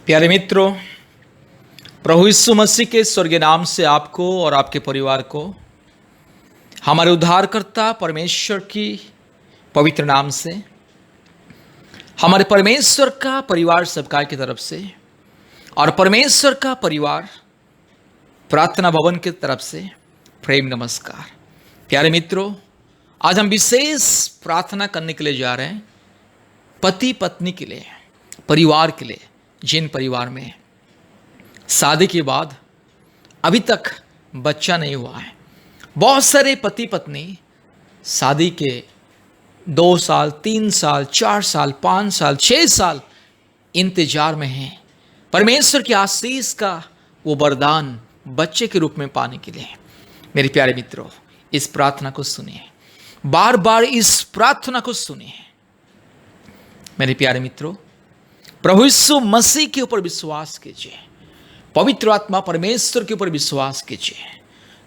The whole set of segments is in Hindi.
प्यारे मित्रों, प्रभु यीशु मसीह के स्वर्गीय नाम से आपको और आपके परिवार को हमारे उद्धारकर्ता परमेश्वर की पवित्र नाम से, हमारे परमेश्वर का परिवार सबका की तरफ से और परमेश्वर का परिवार प्रार्थना भवन की तरफ से प्रेम नमस्कार। प्यारे मित्रों, आज हम विशेष प्रार्थना करने के लिए जा रहे हैं पति पत्नी के लिए, परिवार के लिए। जिन परिवार में शादी के बाद अभी तक बच्चा नहीं हुआ है, बहुत सारे पति पत्नी शादी के 2 साल, 3 साल, 4 साल, 5 साल, 6 साल इंतजार में हैं परमेश्वर की आशीष का वो वरदान बच्चे के रूप में पाने के लिए। मेरे प्यारे मित्रों, इस प्रार्थना को सुनिए, बार बार इस प्रार्थना को सुनिए। मेरे प्यारे मित्रों, प्रभु यीशु मसीह के ऊपर विश्वास कीजिए, पवित्र आत्मा परमेश्वर के ऊपर विश्वास कीजिए,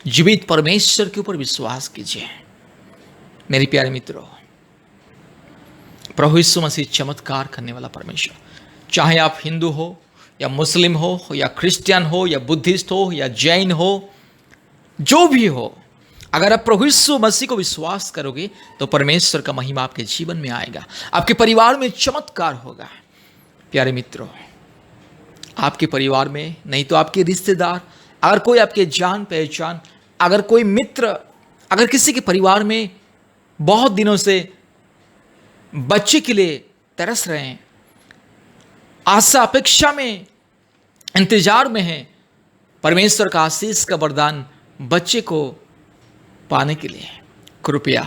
जीवित परमेश्वर के ऊपर विश्वास कीजिए। मेरे प्यारे मित्रों, प्रभु यीशु मसीह चमत्कार करने वाला परमेश्वर, चाहे आप हिंदू हो या मुस्लिम हो या क्रिश्चियन हो या बुद्धिस्ट हो या जैन हो, जो भी हो, अगर आप प्रभु यीशु मसीह को विश्वास करोगे तो परमेश्वर का महिमा आपके जीवन में आएगा, आपके परिवार में चमत्कार होगा। प्यारे मित्रों, आपके परिवार में नहीं तो आपके रिश्तेदार, अगर कोई आपके जान पहचान, अगर कोई मित्र, अगर किसी के परिवार में बहुत दिनों से बच्चे के लिए तरस रहे हैं, आशा अपेक्षा में इंतजार में हैं परमेश्वर का आशीष का वरदान बच्चे को पाने के लिए, कृपया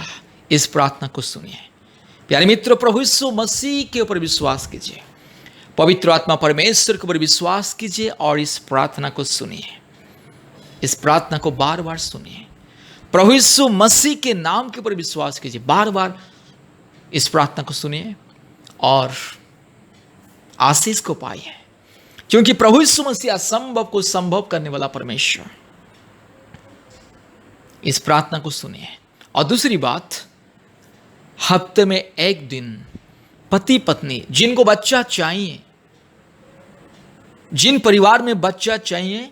इस प्रार्थना को सुनिए। प्यारे मित्रों, प्रभु यीशु मसीह के ऊपर विश्वास कीजिए, पवित्र आत्मा परमेश्वर के ऊपर विश्वास कीजिए और इस प्रार्थना को सुनिए। इस प्रार्थना को बार बार सुनिए। प्रभु यीशु मसीह के नाम के ऊपर विश्वास कीजिए, बार बार इस प्रार्थना को सुनिए और आशीष को पाइए, क्योंकि प्रभु यीशु मसीह असंभव को संभव करने वाला परमेश्वर। इस प्रार्थना को सुनिए। और दूसरी बात, हफ्ते में एक दिन पति पत्नी जिनको बच्चा चाहिए, जिन परिवार में बच्चा चाहिए,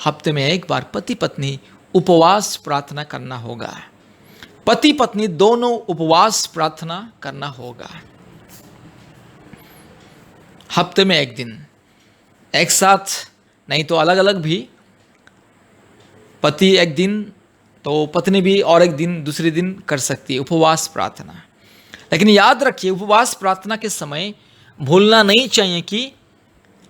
हफ्ते में एक बार पति पत्नी उपवास प्रार्थना करना होगा। पति पत्नी दोनों उपवास प्रार्थना करना होगा। हफ्ते में एक दिन, एक साथ नहीं तो अलग अलग भी, पति एक दिन तो पत्नी भी और एक दिन दूसरे दिन कर सकती है उपवास प्रार्थना। लेकिन याद रखिए, उपवास प्रार्थना के समय भूलना नहीं चाहिए कि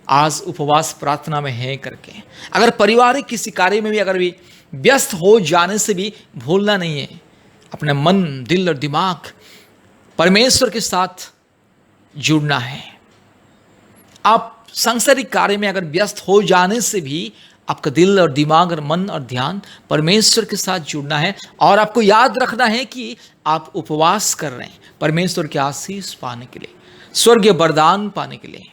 आज उपवास प्रार्थना में है करके। अगर पारिवारिक किसी कार्य में भी अगर भी व्यस्त हो जाने से भी भूलना नहीं है, अपने मन, दिल और दिमाग परमेश्वर के साथ जुड़ना है। आप सांसारिक कार्य में अगर व्यस्त हो जाने से भी आपका दिल और दिमाग और मन और ध्यान परमेश्वर के साथ जुड़ना है और आपको याद रखना है कि आप उपवास कर रहे हैं परमेश्वर के आशीष पाने के लिए, स्वर्गीय वरदान पाने के लिए।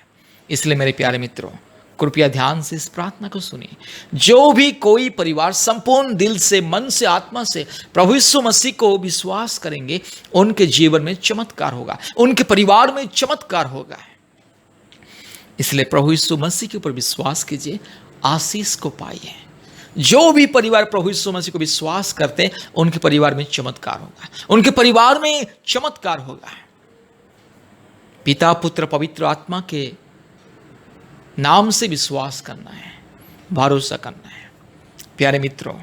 इसलिए मेरे प्यारे मित्रों, कृपया ध्यान से इस प्रार्थना को सुनिए। जो भी कोई परिवार संपूर्ण दिल से, मन से, आत्मा से प्रभु यीशु मसीह को विश्वास करेंगे, उनके जीवन में चमत्कार होगा, उनके परिवार में चमत्कार होगा। इसलिए प्रभु यीशु मसीह के ऊपर विश्वास कीजिए, आशीष को पाइए। जो भी परिवार प्रभु यीशु मसीह को विश्वास करते हैं, उनके परिवार में चमत्कार होगा, उनके परिवार में चमत्कार होगा। पिता, पुत्र, पवित्र आत्मा के नाम से विश्वास करना है, भरोसा करना है। प्यारे मित्रों,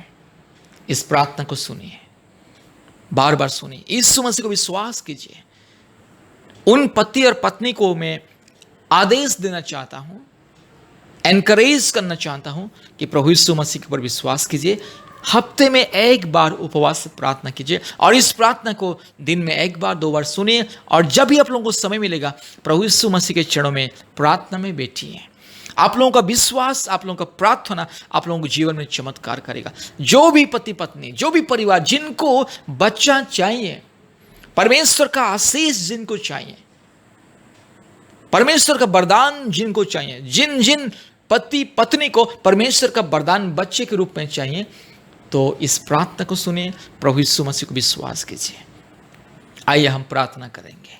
इस प्रार्थना को सुनिए, बार बार सुनिए, यीशु मसीह को विश्वास कीजिए। उन पति और पत्नी को मैं आदेश देना चाहता हूं, एनकरेज करना चाहता हूं कि प्रभु यीशु मसीह के ऊपर विश्वास कीजिए, हफ्ते में एक बार उपवास प्रार्थना कीजिए और इस प्रार्थना को दिन में एक बार 2 बार सुनिए। और जब भी आप लोगों को समय मिलेगा, प्रभु यीशु मसीह के चरणों में प्रार्थना में बैठिए। आप लोगों का विश्वास, आप लोगों का प्रार्थना आप लोगों के जीवन में चमत्कार करेगा। जो भी पति पत्नी, जो भी परिवार जिनको बच्चा चाहिए, परमेश्वर का आशीष जिनको चाहिए, परमेश्वर का वरदान जिनको चाहिए, जिन जिन पति पत्नी को परमेश्वर का वरदान बच्चे के रूप में चाहिए, तो इस प्रार्थना को सुनिए, प्रभु यीशु मसीह को विश्वास कीजिए। आइए हम प्रार्थना करेंगे।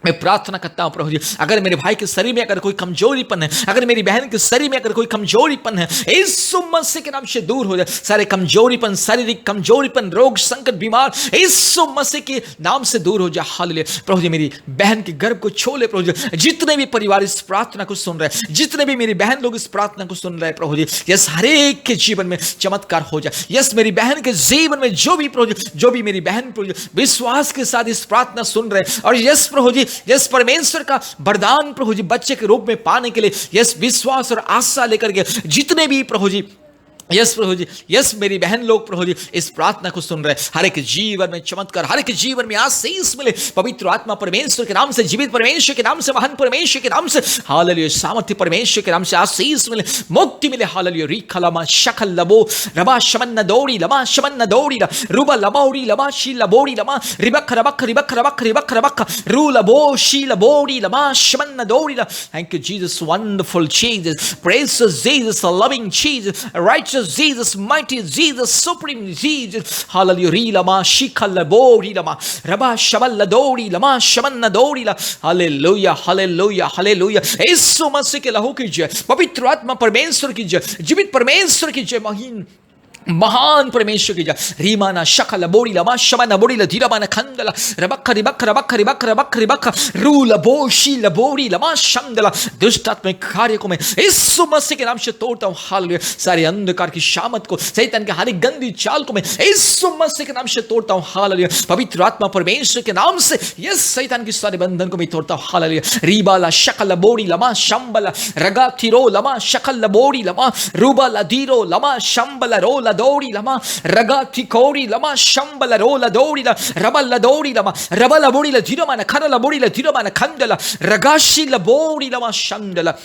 मैं प्रार्थना करता हूं प्रभु जी, अगर मेरे भाई के शरीर में अगर कोई कमजोरीपन है, अगर मेरी बहन के शरीर में अगर कोई कमजोरीपन है, यीशु मसीह के नाम से दूर हो जाए सारे कमजोरीपन, शारीरिक कमजोरीपन, रोग संकट, बीमार, यीशु मसीह के नाम से दूर हो जाए। हालेलुया। प्रभु जी मेरी बहन के गर्भ को छोले प्रभु जी, जितने भी परिवार इस प्रार्थना को सुन रहे हैं, जितने भी मेरी बहन लोग इस प्रार्थना को सुन रहे हैं प्रभु जी, यस हर एक के जीवन में चमत्कार हो जाए। यस मेरी बहन के जीवन में जो भी प्रभु जी, जो भी मेरी बहन प्रभु जी विश्वास के साथ इस प्रार्थना सुन रहे हैं, और यस प्रभु जी, यस परमेश्वर का वरदान प्रभु जी बच्चे के रूप में पाने के लिए यस विश्वास और आशा लेकर के जितने भी प्रभु जी, यस प्रभु जी, यस मेरी बहन लोग प्रभु जी इस प्रार्थना को सुन रहे हैं, हर एक जीवन में चमत्कार, हर एक जीवन में आशीष मिले पवित्र आत्मा परमेश्वर के नाम से, जीवित परमेश्वर के नाम से, महान परमेश्वर के नाम से, हालेलुया। सामर्थ्य परमेश्वर के नाम से आशीष मिले, मुक्ति मिले। हालेलुया। रिखा लमा शकल लबो रबा शमन दौड़ी लमा शमन दौड़ी रुबा लबौड़ी लमा शी लबोड़ी लमा रिबक रबक रिबक रबक रिबक रबक रू लबो शी लबोड़ी लमा शमन दौड़ी। Thank you Jesus, wonderful Jesus, precious Jesus, loving Jesus, right Jesus, mighty Jesus, supreme Jesus. Hallelujah. Lama shikala bori lama raba shaballa dori lama shamanna dori la. Hallelujah, hallelujah, hallelujah. यीशु मसीह के लहू की जय, पवित्र आत्मा परमेश्वर की जय, जीवित परमेश्वर की जय, महान परमेश्वर की जय। रीमाना शकल बोड़ी लमा शमन बोड़ी ल धीरामाना खंडला रबक रिबक रबक रिबक रबक रिबक रूल बोशी लबोड़ी लमा शंदला। दुष्ट आत्मिक कार्य को मैं यीशु मसीह के नाम से तोड़ता हूं। हालेलुया। सारे अंधकार की शामत को, शैतान के हर गंदी चाल को मैं यीशु मसीह के नाम से तोड़ता हूं। हालेलुया। पवित्र आत्मा परमेश्वर के नाम से यस शैतान की सारे बंधन को मैं तोड़ता हूं। हालेलुया। रीबाला शकल बोड़ी लमा शंबला रगा थिरो लमा शकल बोड़ी लमा रूबा लदीरो लमा शंबला रोला दौड़ी लमा रगा थिकोड़ी लमा शंबला रोला दौड़ी ला रबल दौड़ी लमा रबल बोड़ी ला धीरमा न खरला बोड़ी ला धीरमा न खंडला रगाशी ला बोड़ी लमा शंडला।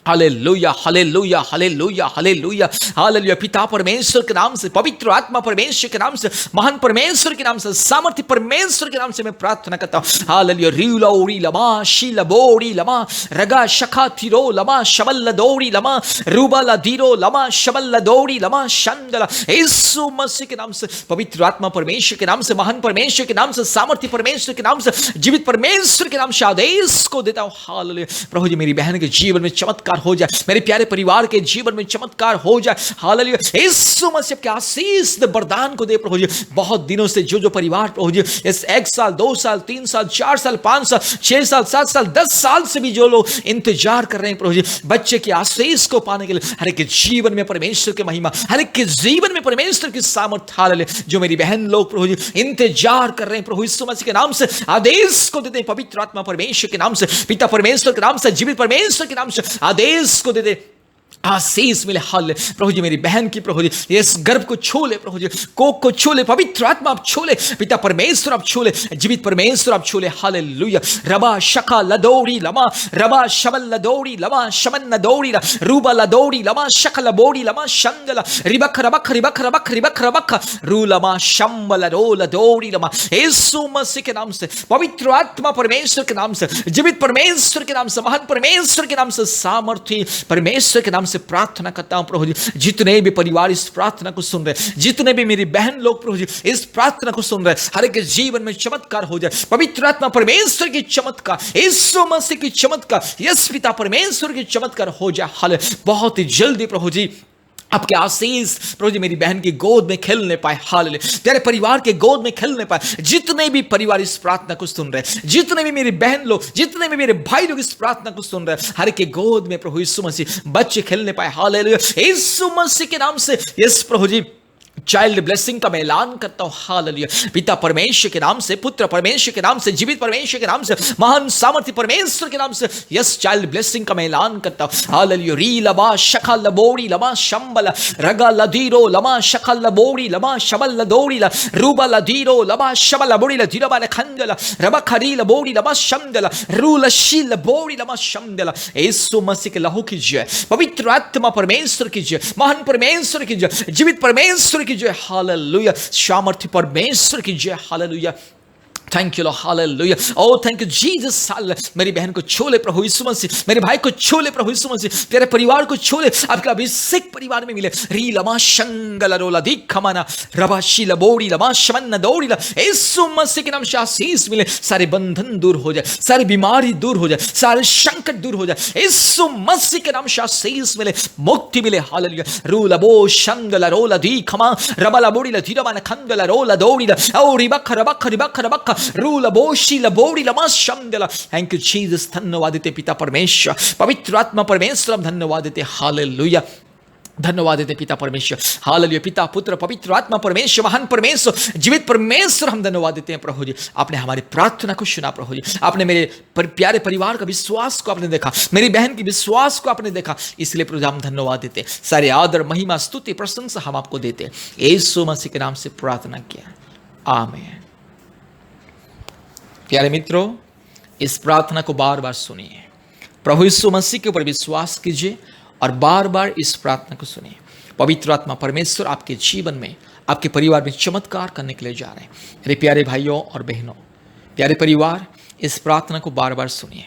Hallelujah, hallelujah, hallelujah, hallelujah, hallelujah. पिता परमेश्वर के नाम से, पवित्र आत्मा परमेश्वर के नाम से, महान परमेश्वर के नाम से, सामर्थ्य परमेश्वर के नाम से मैं प्रार्थना करता हूं। हालेलुया। रीला ओरी लमा शीला बोरी लमा रगा शखा थिरो लमा शबल्ला दौड़ी लमा रूबाला धीरो लमा शबल्ला दौड़ी लमा शंदला। यीशु मसीह के नाम से, पवित्र आत्मा परमेश्वर के नाम से, महान परमेश्वर के नाम से, सामर्थ्य परमेश्वर के नाम से, जीवित परमेश्वर के नाम से आदेश को देता हूं। हालेलुया। प्रभु जी मेरी बहन के जीवन में चमत्कार हो जाए, मेरे प्यारे परिवार के जीवन में चमत्कार हो जाए। हालेलुया। यीशु मसीह के आशीष दे, वरदान को दे प्रभु जी। बहुत दिनों से जो जो परिवार प्रभु जी इस 1 साल 2 साल 3 साल 4 साल 5 साल 6 साल 7 साल 10 साल से भी जो लोग इंतजार कर रहे हैं प्रभु जी बच्चे की आशीष को पाने के लिए, हर एक के जीवन में परमेश्वर की महिमा, हर एक के जीवन में परमेश्वर की सामर्थ्य। हालेलुया। जो मेरी बहन लोग प्रभु जी इंतजार कर रहे हैं प्रभु यीशु मसीह के नाम से आदेश को देते हैं। पवित्र आत्मा परमेश्वर के नाम से, पिता परमेश्वर के नाम से, जीवित परमेश्वर के नाम से आदेश को दे दे, आशीष मिले। हाल प्रभु जी मेरी बहन की प्रभु जी इस गर्भ को छू ले प्रभु जी, कोक को छू ले, पवित्र आत्मा आप छू ले, पिता परमेश्वर आप छू ले, जीवित परमेश्वर आप छू ले। हालेलुया। रबा शका लदौड़ी लमा रबा शबल लदौड़ी लमा शमन लदौड़ी रूबा लदौड़ी लमा शकल बोड़ी लमा शंदला रिबक रबक रिबक रबक रिबक रबक रू लमा शंबल रोल दौड़ी लमा। यीशु मसीह के नाम से, पवित्र आत्मा परमेश्वर के नाम से, जीवित परमेश्वर के नाम से, महान परमेश्वर के नाम से, सामर्थ्य परमेश्वर के नाम से प्रार्थना करता हूं प्रभु जी। जितने भी परिवार इस प्रार्थना को सुन रहे, जितने भी मेरी बहन लोग प्रभु जी इस प्रार्थना को सुन रहे, हर एक जीवन में चमत्कार हो जाए। पवित्र आत्मा परमेश्वर की चमत्कार, यीशु मसीह की चमत्कार, यस पिता परमेश्वर की चमत्कार हो जाए। हाल बहुत ही जल्दी प्रभु जी आपके आशीष प्रभु जी मेरी बहन की गोद में खेलने पाए। हालेलुया। तेरे परिवार के गोद में खेलने पाए। जितने भी परिवार इस प्रार्थना को सुन रहे, जितने भी मेरी बहन लोग, जितने भी मेरे भाई लोग इस प्रार्थना को सुन रहे, हर के गोद में प्रभु यीशु मसीह बच्चे खेलने पाए। हालेलुया। यीशु मसीह के नाम से यस प्रभु जी चाइल्ड ब्लेसिंग का मैं ऐलान करता हूं। हालेलुया। पिता परमेश्वर के नाम से, पुत्र परमेश्वर के नाम से, जीवित परमेश्वर के नाम से, महान सामर्थ्य परमेश्वर के नाम से यस चाइल्ड ब्लेसिंग का मैं ऐलान करता हूं। हालेलुया। री लबा शखा लबोड़ी लमा शंबल रगा लदीरो लमा शखा लबोड़ी लमा शबल लदोड़ी ला रूबा लदीरो लमा शबल लबोड़ी ला धीरबा ने खंजला रबा खरी लबोड़ी लमा शंदला रूल शी लबोड़ी लमा शंदला। यीशु मसीह के लहू की जय, पवित्र आत्मा परमेश्वर की जय, महान परमेश्वर की जय, जीवित परमेश्वर की जय। हालेलुया। सामर्थ्य परमेश्वर की जय। Hallelujah. Thank you Lord, hallelujah. Oh thank you Jesus. मेरी बहन को छू ले प्रभु यीशु मसीह, मेरे भाई को छू ले प्रभु यीशु मसीह, तेरे परिवार को छू ले, आपका अभिषेक परिवार में मिले। री लमा शंगल रोला दिखमना रबाशी लबोड़ी लमा शमन दौड़ी ला, यीशु मसीह के नाम से आशीष मिले। सारे बंधन दूर हो जाए, सारी बीमारी दूर हो जाए, सारे संकट दूर हो जाए, यीशु मसीह के नाम से आशीष मिले, मुक्ति मिले। हालेलुया। रूला बो शंगल रोला दिखमा रबला बोड़ी ला धीरमान खंगल रोला दौड़ी ला, ओ रिबख रबख रिबख रबख रूला बोशी लबोड़ी लमा शंगला। Thank you Jesus. धन्यवाद देते पिता परमेश्वर, पवित्र आत्मा परमेश्वर, हम धन्यवाद देते। हालेलुया। धन्यवाद देते पिता परमेश्वर, हालेलुया। पिता पुत्र पवित्र आत्मा परमेश्वर, महान परमेश्वर, जीवित परमेश्वर, हम धन्यवाद देते हैं प्रभु जी। आपने हमारी प्रार्थना को सुना प्रभु जी, आपने मेरे प्यारे परिवार का विश्वास को आपने देखा, मेरी बहन की विश्वास को आपने देखा, इसलिए प्रभु हम धन्यवाद देते। सारे आदर महिमा स्तुति प्रशंसा हम आपको देते। यीशु मसीह के नाम से प्रार्थना किया, आमीन। प्यारे मित्रों, इस प्रार्थना को बार बार सुनिए, प्रभु यीशु मसीह के ऊपर विश्वास कीजिए और बार बार इस प्रार्थना को सुनिए। पवित्र आत्मा परमेश्वर आपके जीवन में, आपके परिवार में चमत्कार करने के लिए जा रहे हैं। मेरे प्यारे भाइयों और बहनों, प्यारे परिवार, इस प्रार्थना को बार बार सुनिए,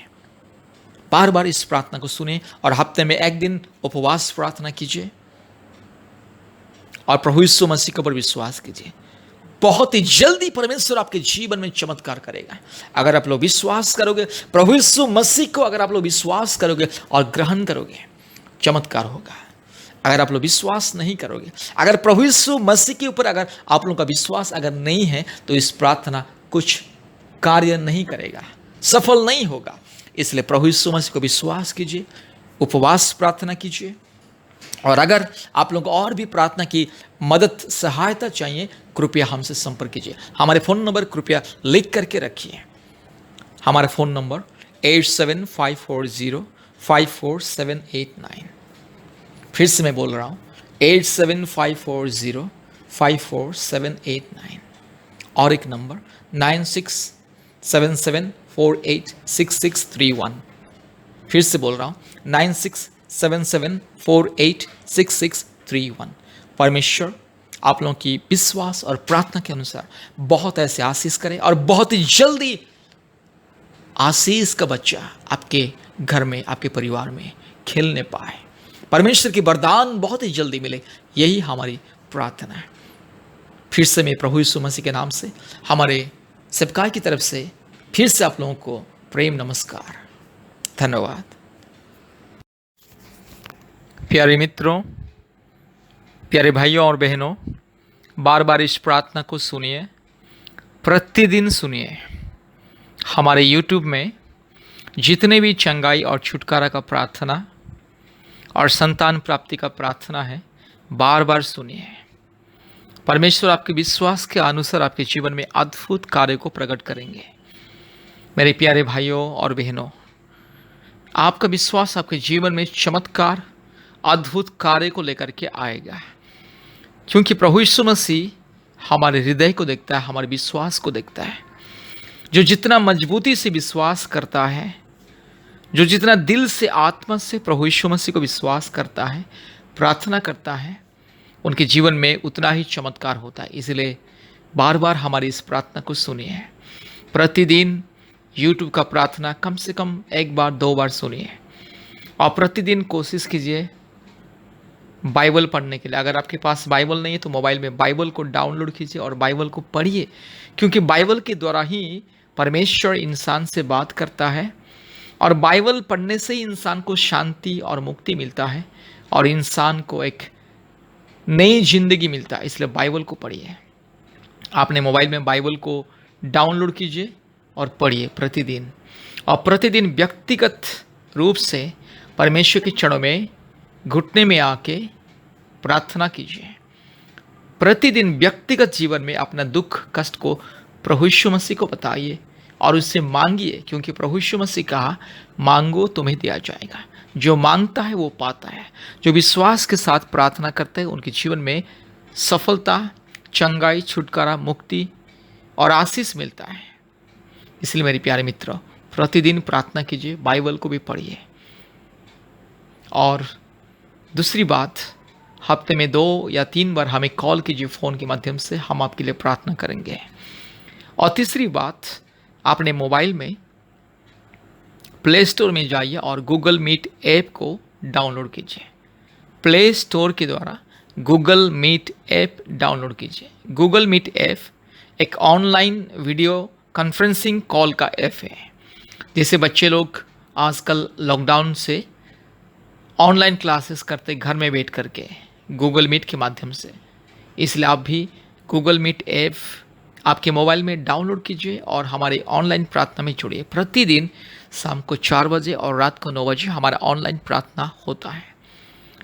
बार बार इस प्रार्थना को सुनिए और हफ्ते में एक दिन उपवास प्रार्थना कीजिए और प्रभु यीशु मसीह के ऊपर विश्वास कीजिए। बहुत ही जल्दी परमेश्वर आपके जीवन में चमत्कार करेगा। अगर आप लोग विश्वास करोगे, प्रभु यीशु मसीह को अगर आप लोग विश्वास करोगे और ग्रहण करोगे, चमत्कार होगा। अगर आप लोग विश्वास नहीं करोगे, अगर प्रभु यीशु मसीह के ऊपर अगर आप लोगों का विश्वास अगर नहीं है, तो इस प्रार्थना कुछ कार्य नहीं करेगा, सफल नहीं होगा। इसलिए प्रभु यीशु मसीह को विश्वास कीजिए, उपवास प्रार्थना कीजिए। और अगर आप लोगों को और भी प्रार्थना की मदद सहायता चाहिए, कृपया हमसे संपर्क कीजिए। हमारे फ़ोन नंबर कृपया लिख करके रखिए। हमारा फ़ोन नंबर 8754054789। फिर से मैं बोल रहा हूँ, 8754054789। और एक नंबर 9677486631। फिर से बोल रहा हूँ, 9677486631। परमेश्वर आप लोगों की विश्वास और प्रार्थना के अनुसार बहुत ऐसे आशीष करें और बहुत ही जल्दी आशीष का बच्चा आपके घर में, आपके परिवार में खेलने पाए। परमेश्वर की वरदान बहुत ही जल्दी मिले, यही हमारी प्रार्थना है। फिर से मैं प्रभु यीशु मसीह के नाम से, हमारे सेवकाई की तरफ से फिर से आप लोगों को प्रेम नमस्कार, धन्यवाद। प्यारे मित्रों, प्यारे भाइयों और बहनों, बार बार इस प्रार्थना को सुनिए, प्रतिदिन सुनिए। हमारे YouTube में जितने भी चंगाई और छुटकारा का प्रार्थना और संतान प्राप्ति का प्रार्थना है, बार बार सुनिए। परमेश्वर आपके विश्वास के अनुसार आपके जीवन में अद्भुत कार्य को प्रकट करेंगे। मेरे प्यारे भाइयों और बहनों, आपका विश्वास आपके जीवन में चमत्कार, अद्भुत कार्य को लेकर के आएगा, क्योंकि प्रभु यीशु मसीह हमारे हृदय को देखता है, हमारे विश्वास को देखता है। जो जितना मजबूती से विश्वास करता है, जो जितना दिल से, आत्मा से प्रभु यीशु मसीह को विश्वास करता है, प्रार्थना करता है, उनके जीवन में उतना ही चमत्कार होता है। इसलिए बार बार हमारी इस प्रार्थना को सुनिए। प्रतिदिन YouTube का प्रार्थना कम से कम 1 बार 2 बार सुनिए और प्रतिदिन कोशिश कीजिए बाइबल पढ़ने के लिए। अगर आपके पास बाइबल नहीं है तो मोबाइल में बाइबल को डाउनलोड कीजिए और बाइबल को पढ़िए, क्योंकि बाइबल के द्वारा ही परमेश्वर इंसान से बात करता है और बाइबल पढ़ने से ही इंसान को शांति और मुक्ति मिलता है और इंसान को एक नई जिंदगी मिलता है। इसलिए बाइबल को पढ़िए। आपने मोबाइल में बाइबल को डाउनलोड कीजिए और पढ़िए प्रतिदिन, और प्रतिदिन व्यक्तिगत रूप से परमेश्वर के चरणों में घुटने में आके प्रार्थना कीजिए। प्रतिदिन व्यक्तिगत जीवन में अपना दुख कष्ट को प्रभु यीशु मसीह को बताइए और उससे मांगिए, क्योंकि प्रभु यीशु मसीह कहा, मांगो तुम्हें दिया जाएगा। जो मांगता है वो पाता है। जो विश्वास के साथ प्रार्थना करते हैं उनके जीवन में सफलता, चंगाई, छुटकारा, मुक्ति और आशीष मिलता है। इसलिए मेरे प्यारे मित्रों, प्रतिदिन प्रार्थना कीजिए, बाइबल को भी पढ़िए। और दूसरी बात, हफ्ते में 2 या 3 बार हमें कॉल कीजिए फ़ोन के माध्यम से, हम आपके लिए प्रार्थना करेंगे। और तीसरी बात, अपने मोबाइल में प्ले स्टोर में जाइए और गूगल मीट ऐप को डाउनलोड कीजिए। प्ले स्टोर के द्वारा गूगल मीट ऐप डाउनलोड कीजिए। गूगल मीट ऐप एक ऑनलाइन वीडियो कॉन्फ्रेंसिंग कॉल का ऐप है, जिसे बच्चे लोग आजकल लॉकडाउन से ऑनलाइन क्लासेस करते घर में बैठ करके गूगल मीट के माध्यम से। इसलिए आप भी गूगल मीट ऐप आपके मोबाइल में डाउनलोड कीजिए और हमारे ऑनलाइन प्रार्थना में जुड़िए। प्रतिदिन शाम को 4 बजे और रात को 9 बजे हमारा ऑनलाइन प्रार्थना होता है।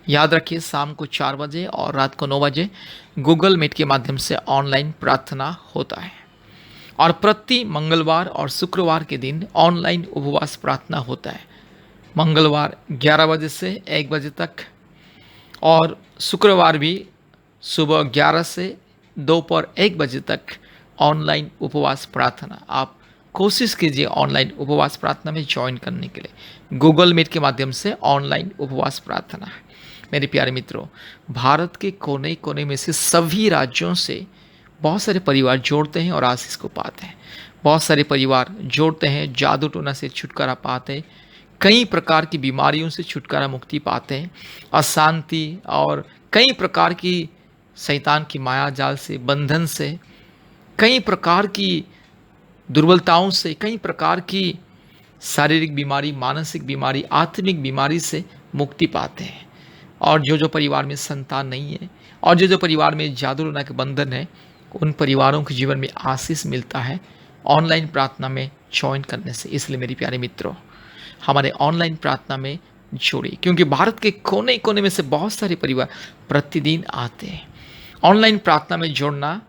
याद रखिए, शाम को 4 बजे और रात को 9 बजे गूगल मीट के माध्यम से ऑनलाइन प्रार्थना होता है। और प्रति मंगलवार और शुक्रवार के दिन ऑनलाइन उपवास प्रार्थना होता है। मंगलवार 11 बजे से 1 बजे तक और शुक्रवार भी सुबह 11 से दोपहर 1 बजे तक ऑनलाइन उपवास प्रार्थना। आप कोशिश कीजिए ऑनलाइन उपवास प्रार्थना में ज्वाइन करने के लिए। गूगल मीट के माध्यम से ऑनलाइन उपवास प्रार्थना। मेरे प्यारे मित्रों, भारत के कोने कोने में से सभी राज्यों से बहुत सारे परिवार जोड़ते हैं और आशीष को पाते हैं। बहुत सारे परिवार जोड़ते हैं, जादू टोना से छुटकारा पाते हैं, कई प्रकार की बीमारियों से छुटकारा मुक्ति पाते हैं, अशांति और कई प्रकार की शैतान की माया जाल से, बंधन से, कई प्रकार की दुर्बलताओं से, कई प्रकार की शारीरिक बीमारी, मानसिक बीमारी, आत्मिक बीमारी से मुक्ति पाते हैं। और जो परिवार में संतान नहीं है और जो परिवार में जादू टोना के बंधन है, उन परिवारों के जीवन में आशीष मिलता है ऑनलाइन प्रार्थना में ज्वाइन करने से। इसलिए मेरे प्यारे मित्रों, हमारे ऑनलाइन प्रार्थना में जुड़िए, क्योंकि भारत के कोने कोने में से बहुत सारे परिवार प्रतिदिन आते हैं। ऑनलाइन प्रार्थना में जुड़ना,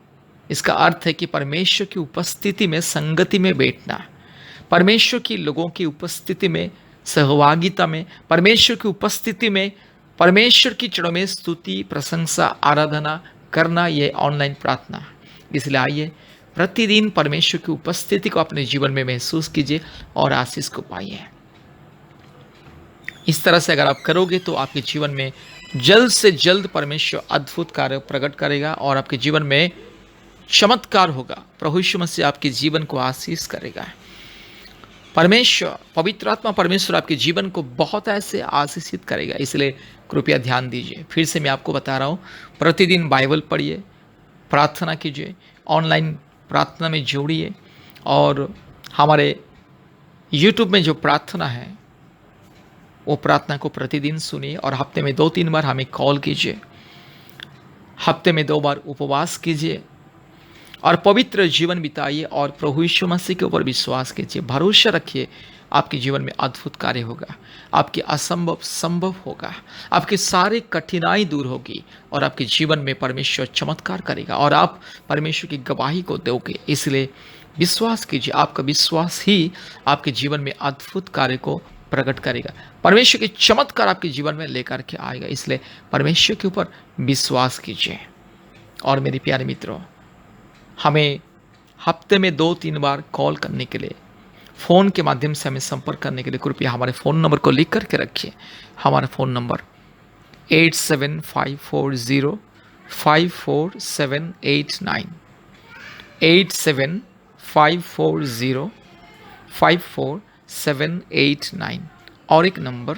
इसका अर्थ है कि परमेश्वर की उपस्थिति में संगति में बैठना, परमेश्वर की लोगों की उपस्थिति में सहभागिता में, परमेश्वर की उपस्थिति में परमेश्वर की चरणों में स्तुति, प्रशंसा, आराधना करना, यह ऑनलाइन प्रार्थना। इसलिए आइए प्रतिदिन परमेश्वर की उपस्थिति को अपने जीवन में महसूस कीजिए और आशीष को पाइए। इस तरह से अगर आप करोगे तो आपके जीवन में जल्द से जल्द परमेश्वर अद्भुत कार्य प्रकट करेगा और आपके जीवन में चमत्कार होगा। प्रभु यीशु मसीह आपके जीवन को आशीष करेगा। परमेश्वर, पवित्र आत्मा परमेश्वर आपके जीवन को बहुत ऐसे आशीषित करेगा। इसलिए कृपया ध्यान दीजिए। फिर से मैं आपको बता रहा हूँ, प्रतिदिन बाइबल पढ़िए, प्रार्थना कीजिए, ऑनलाइन प्रार्थना में जोड़िए और हमारे यूट्यूब में जो प्रार्थना है वो प्रार्थना को प्रतिदिन सुनिए और हफ्ते में 2-3 बार हमें कॉल कीजिए, हफ्ते में 2 बार उपवास कीजिए और पवित्र जीवन बिताइए और प्रभु यीशु मसीह के ऊपर विश्वास कीजिए, भरोसा रखिए। आपके जीवन में अद्भुत कार्य होगा, आपके असंभव संभव होगा, आपकी सारी कठिनाई दूर होगी और आपके जीवन में परमेश्वर चमत्कार करेगा और आप परमेश्वर की गवाही को दोगे। इसलिए विश्वास कीजिए, आपका विश्वास ही आपके जीवन में अद्भुत कार्य को प्रकट करेगा, परमेश्वर के चमत्कार आपके जीवन में लेकर के आएगा। इसलिए परमेश्वर के ऊपर विश्वास कीजिए। और मेरे प्यारे मित्रों, हमें हफ्ते में 2-3 बार कॉल करने के लिए, फ़ोन के माध्यम से हमें संपर्क करने के लिए कृपया हमारे फ़ोन नंबर को लिख करके रखिए। हमारा फ़ोन नंबर 8754054789, 8754054789 और एक नंबर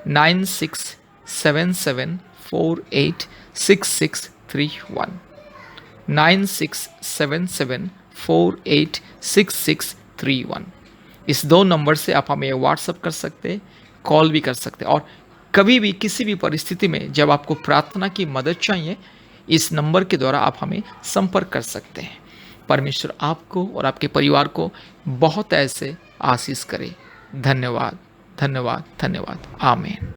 9677486631, 9677486631। इस 2 नंबर से आप हमें व्हाट्सअप कर सकते, कॉल भी कर सकते और कभी भी किसी भी परिस्थिति में जब आपको प्रार्थना की मदद चाहिए, इस नंबर के द्वारा आप हमें संपर्क कर सकते हैं। परमेश्वर आपको और आपके परिवार को बहुत ऐसे आशीष करे। धन्यवाद, धन्यवाद, धन्यवाद। आमीन।